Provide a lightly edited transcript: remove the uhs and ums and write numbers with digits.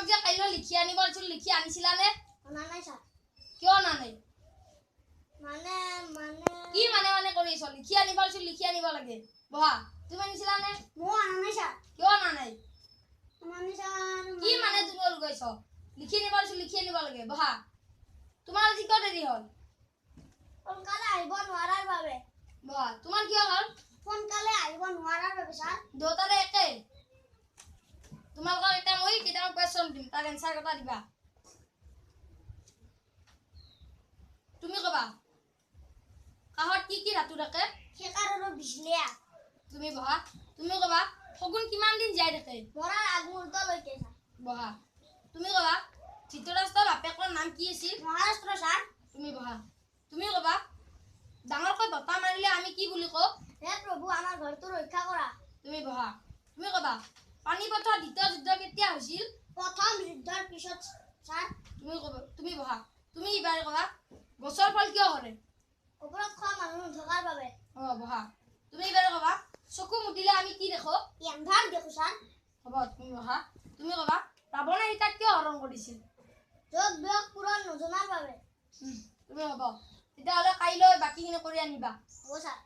যে কাইলৈ লিখি আনিব দিছিল লিখি আনিছিলানে? অনা নাই ছাৰ। কিয় অনা নাই? কি মানে কৰি আছ? লিখি আনিব দিছিল লিখি আনিব লাগে। বহা। তুমি আনিছিলানে? মই অনা নাই ছাৰ। কিয় অনা নাই? অনা নাই ছাৰ। কি মানে তুমি ওলগাইছ? লিখি আনিব দিছিল লিখি আনিব লাগে। বহা। তোমাৰ আজি কিয় দেৰি হ'ল? সোনকালে আহিব নোৱাৰাৰ বাবে। বহা। তোমাৰ কিয় হ'ল? সোনকালে আহিব নোৱাৰাৰ বাবে ছাৰ। দুটাৰে একে। তোমালোকৰ এটা মই কেইটামান কুৱেশ্যন দিম তাৰ এনসাৰ কেইটা দিবা। তুমি কবা কাহত কি ধাতু থাকে? শেকাৰ আৰু বিজলীয়া। তুমি বহা। তুমি কবা শগুন কিমান দিন জীয়াই থাকে? মৰাৰ আগমুহূৰ্তলৈকে ছাৰ। বহা। তুমি কবা ধৃতৰাষ্ট্ৰৰ বাপেকৰ নাম কি আছিল? মহাৰাষ্ট্ৰ ছাৰ। তুমি বহা। তুমি কবা ডাঙৰকৈ বতাহ মাৰিলে আমি কি বুলি কওঁ? হে প্ৰভু আমাৰ ঘৰটো ৰক্ষা কৰা। তুমি বহা। তুমি কবা পানিপথৰ দ্বিতীয় যুদ্ধ কেতিয়া হৈছিল? প্ৰথম যুদ্ধৰ পিছত ছাৰ। তুমি বহা। তুমি এইবাৰ কবা গছৰ ফল কিয় সৰে? ওপৰত খোৱা মানুহ নথকাৰ বাবে। বহা। তুমি এইবাৰ কবা চকু মুদিলে আমি কি দেখো? এন্ধাৰ দেখো ছাৰ। হ'ব তুমি বহা। তুমি কবা ৰাৱণে সীতাক কিয় হৰণ কৰিছিল? যোগ বিয়োগ পূৰণ নজনাৰ বাবে। তুমি হ'ব তেতিয়াহ'লে কাইলৈ বাকীখিনি কৰি আনিবা। হ'ব ছাৰ।